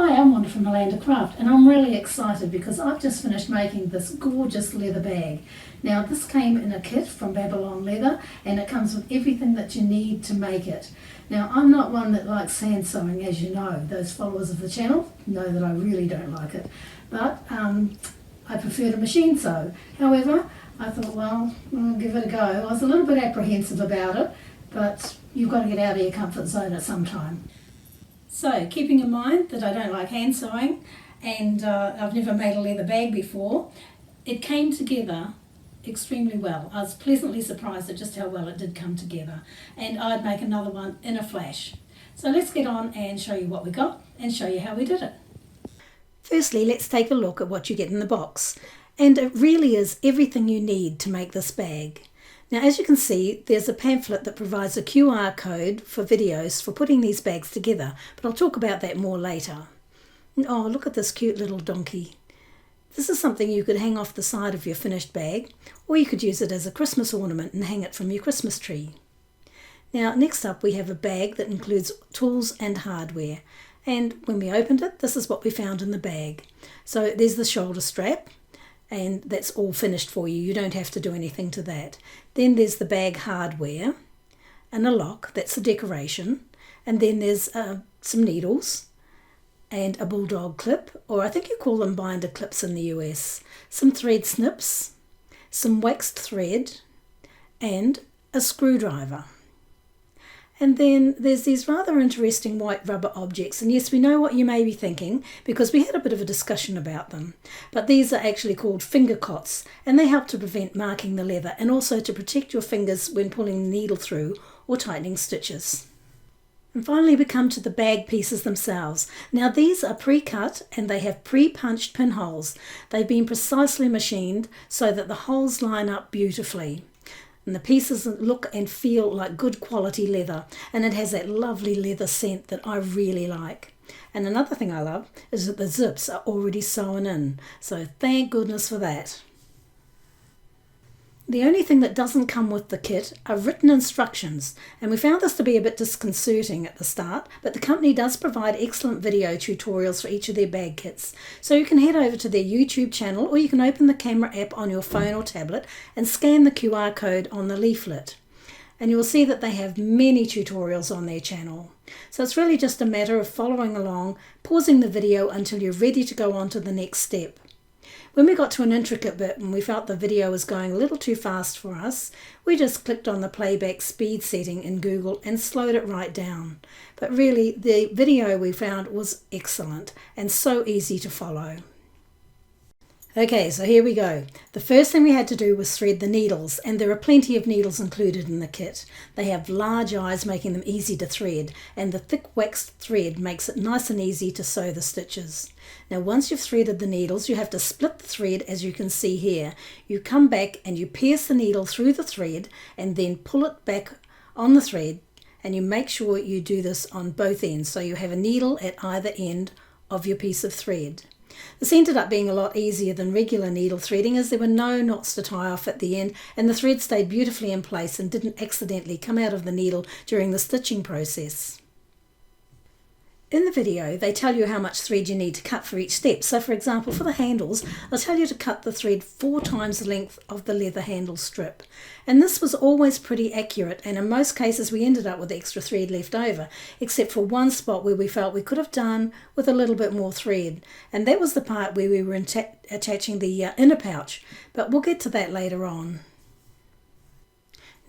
Hi, I'm Wanda from Alanda Craft, and I'm really excited because I've just finished making this gorgeous leather bag. Now this came in a kit from Babylon Leather, and it comes with everything that you need to make it. Now I'm not one that likes hand sewing, as you know. Those followers of the channel know that I really don't like it, but I prefer to machine sew. However, I thought, well, I'll give it a go. I was a little bit apprehensive about it, but you've got to get out of your comfort zone at some time. So, keeping in mind that I don't like hand sewing and I've never made a leather bag before, it came together extremely well. I was pleasantly surprised at just how well it did come together, and I'd make another one in a flash. So let's get on and show you what we got and show you how we did it. Firstly, let's take a look at what you get in the box, and it really is everything you need to make this bag. Now, as you can see, there's a pamphlet that provides a QR code for videos for putting these bags together, but I'll talk about that more later. Oh, look at this cute little donkey. This is something you could hang off the side of your finished bag, or you could use it as a Christmas ornament and hang it from your Christmas tree. Now, next up we have a bag that includes tools and hardware, and when we opened it, this is what we found in the bag. So there's the shoulder strap, and that's all finished for you. You don't have to do anything to that. Then there's the bag hardware and a lock, that's the decoration. And then there's some needles and a bulldog clip, or I think you call them binder clips in the US, some thread snips, some waxed thread, and a screwdriver. And then there's these rather interesting white rubber objects, and yes, we know what you may be thinking because we had a bit of a discussion about them. But these are actually called finger cots, and they help to prevent marking the leather and also to protect your fingers when pulling the needle through or tightening stitches. And finally we come to the bag pieces themselves. Now these are pre-cut and they have pre-punched pinholes. They've been precisely machined so that the holes line up beautifully. And the pieces look and feel like good quality leather, and it has that lovely leather scent that I really like. And another thing I love is that the zips are already sewn in, so thank goodness for that. The only thing that doesn't come with the kit are written instructions, and we found this to be a bit disconcerting at the start, but the company does provide excellent video tutorials for each of their bag kits. So you can head over to their YouTube channel, or you can open the camera app on your phone or tablet and scan the QR code on the leaflet. And you'll see that they have many tutorials on their channel. So it's really just a matter of following along, pausing the video until you're ready to go on to the next step. When we got to an intricate bit and we felt the video was going a little too fast for us, we just clicked on the playback speed setting in Google and slowed it right down. But really, the video we found was excellent and so easy to follow. Okay, so here we go. The first thing we had to do was thread the needles, and there are plenty of needles included in the kit. They have large eyes, making them easy to thread, and the thick waxed thread makes it nice and easy to sew the stitches. Now once you've threaded the needles, you have to split the thread, as you can see here. You come back and you pierce the needle through the thread and then pull it back on the thread, and you make sure you do this on both ends, so you have a needle at either end of your piece of thread. This ended up being a lot easier than regular needle threading, as there were no knots to tie off at the end, and the thread stayed beautifully in place and didn't accidentally come out of the needle during the stitching process. In the video, they tell you how much thread you need to cut for each step. So for example, for the handles, they'll tell you to cut the thread 4 times the length of the leather handle strip. And this was always pretty accurate, and in most cases we ended up with extra thread left over, except for one spot where we felt we could have done with a little bit more thread. And that was the part where we were attaching the inner pouch, but we'll get to that later on.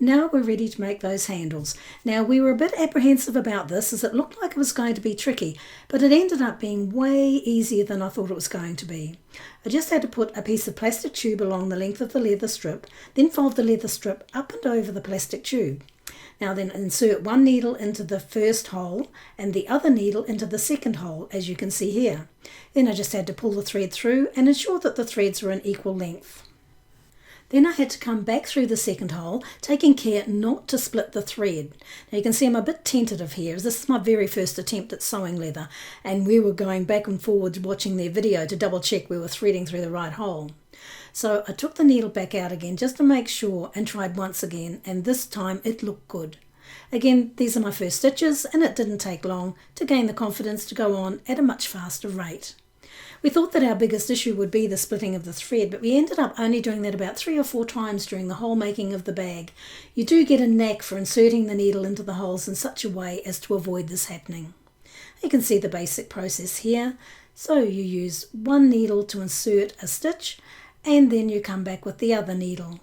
Now we're ready to make those handles. Now we were a bit apprehensive about this, as it looked like it was going to be tricky, but it ended up being way easier than I thought it was going to be. I just had to put a piece of plastic tube along the length of the leather strip, then fold the leather strip up and over the plastic tube. Now then insert one needle into the first hole and the other needle into the second hole, as you can see here. Then I just had to pull the thread through and ensure that the threads were an equal length. Then I had to come back through the second hole, taking care not to split the thread. Now you can see I'm a bit tentative here, as this is my very first attempt at sewing leather, and we were going back and forward watching their video to double check we were threading through the right hole. So I took the needle back out again just to make sure and tried once again, and this time it looked good. Again, these are my first stitches, and it didn't take long to gain the confidence to go on at a much faster rate. We thought that our biggest issue would be the splitting of the thread, but we ended up only doing that about 3 or 4 times during the whole making of the bag. You do get a knack for inserting the needle into the holes in such a way as to avoid this happening. You can see the basic process here. So you use one needle to insert a stitch, and then you come back with the other needle.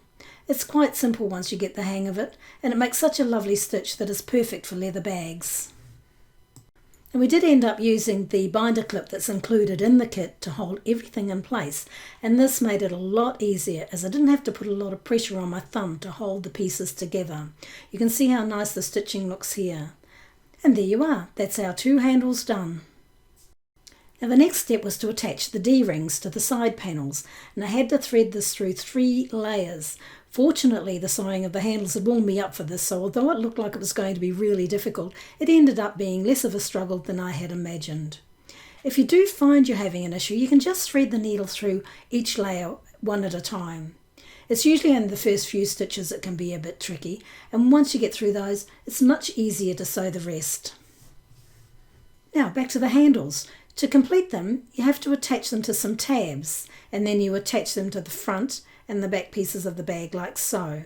It's quite simple once you get the hang of it, and it makes such a lovely stitch that is perfect for leather bags. And we did end up using the binder clip that's included in the kit to hold everything in place, and this made it a lot easier as I didn't have to put a lot of pressure on my thumb to hold the pieces together. You can see how nice the stitching looks here. And there you are, that's our 2 handles done. Now the next step was to attach the D-rings to the side panels, and I had to thread this through 3 layers. Fortunately, the sewing of the handles had warmed me up for this, so although it looked like it was going to be really difficult, it ended up being less of a struggle than I had imagined. If you do find you're having an issue, you can just thread the needle through each layer one at a time. It's usually only the first few stitches that can be a bit tricky, and once you get through those, it's much easier to sew the rest. Now back to the handles. To complete them, you have to attach them to some tabs, and then you attach them to the front and the back pieces of the bag like so.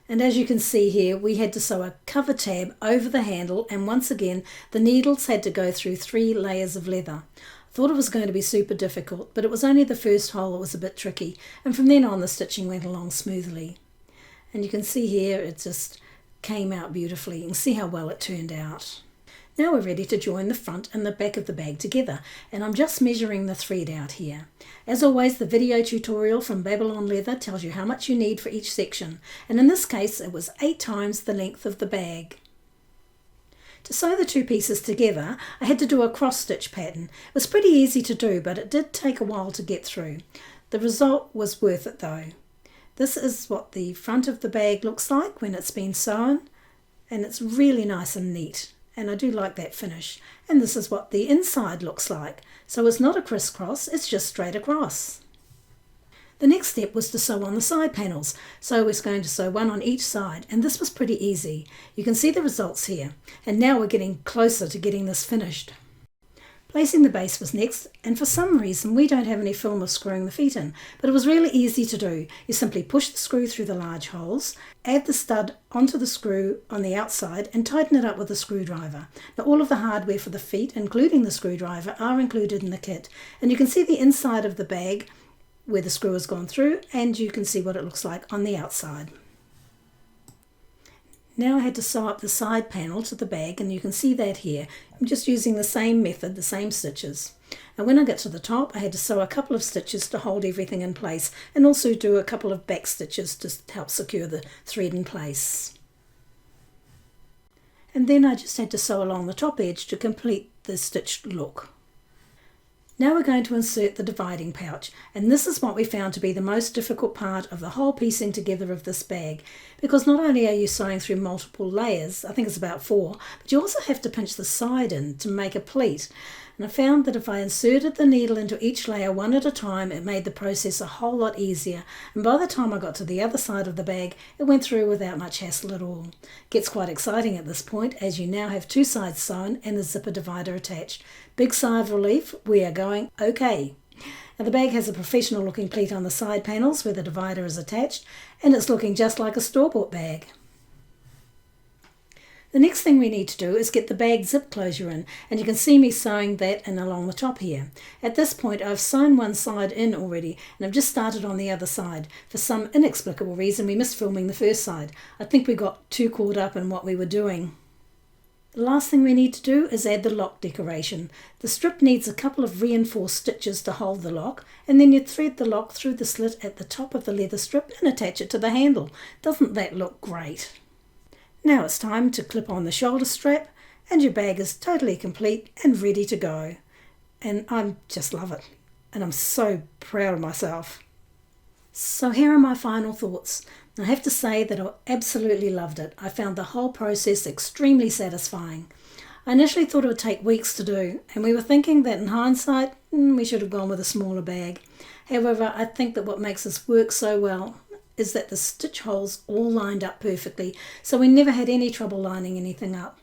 And as you can see here, we had to sew a cover tab over the handle, and once again the needles had to go through 3 layers of leather. I thought it was going to be super difficult, but it was only the first hole that was a bit tricky, and from then on the stitching went along smoothly. And you can see here it just came out beautifully. You can see how well it turned out. Now we're ready to join the front and the back of the bag together, and I'm just measuring the thread out here. As always, the video tutorial from Babylon Leather tells you how much you need for each section, and in this case it was 8 times the length of the bag. To sew the 2 pieces together, I had to do a cross stitch pattern. It was pretty easy to do, but it did take a while to get through. The result was worth it though. This is what the front of the bag looks like when it's been sewn, and it's really nice and neat. And I do like that finish. And this is what the inside looks like. So it's not a crisscross, it's just straight across. The next step was to sew on the side panels. So we're going to sew one on each side, and this was pretty easy. You can see the results here. And now we're getting closer to getting this finished. Placing the base was next, and for some reason we don't have any film of screwing the feet in, but it was really easy to do. You simply push the screw through the large holes, add the stud onto the screw on the outside and tighten it up with a screwdriver. Now all of the hardware for the feet, including the screwdriver, are included in the kit, and you can see the inside of the bag where the screw has gone through, and you can see what it looks like on the outside. Now I had to sew up the side panel to the bag, and you can see that here. I'm just using the same method, the same stitches. And when I got to the top, I had to sew a couple of stitches to hold everything in place, and also do a couple of back stitches to help secure the thread in place. And then I just had to sew along the top edge to complete the stitched look. Now we're going to insert the dividing pouch, and this is what we found to be the most difficult part of the whole piecing together of this bag, because not only are you sewing through multiple layers, I think it's about 4, but you also have to pinch the side in to make a pleat. And I found that if I inserted the needle into each layer one at a time, it made the process a whole lot easier, and by the time I got to the other side of the bag, it went through without much hassle at all. It gets quite exciting at this point, as you now have 2 sides sewn and the zipper divider attached. Big sigh of relief, we are going okay. Now the bag has a professional looking pleat on the side panels where the divider is attached, and it's looking just like a store-bought bag. The next thing we need to do is get the bag zip closure in, and you can see me sewing that in along the top here. At this point I've sewn one side in already, and I've just started on the other side. For some inexplicable reason we missed filming the first side. I think we got too caught up in what we were doing. The last thing we need to do is add the lock decoration. The strip needs a couple of reinforced stitches to hold the lock, and then you thread the lock through the slit at the top of the leather strip and attach it to the handle. Doesn't that look great? Now it's time to clip on the shoulder strap, and your bag is totally complete and ready to go. And I just love it, and I'm so proud of myself. So here are my final thoughts. I have to say that I absolutely loved it. I found the whole process extremely satisfying. I initially thought it would take weeks to do, and we were thinking that in hindsight, we should have gone with a smaller bag. However, I think that what makes this work so well is that the stitch holes all lined up perfectly, so we never had any trouble lining anything up.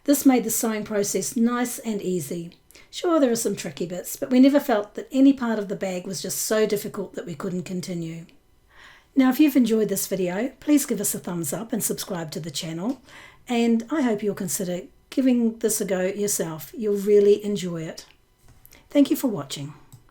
This made the sewing process nice and easy. Sure, there are some tricky bits, but we never felt that any part of the bag was just so difficult that we couldn't continue. Now, if you've enjoyed this video, please give us a thumbs up and subscribe to the channel, and I hope you'll consider giving this a go yourself. You'll really enjoy it. Thank you for watching.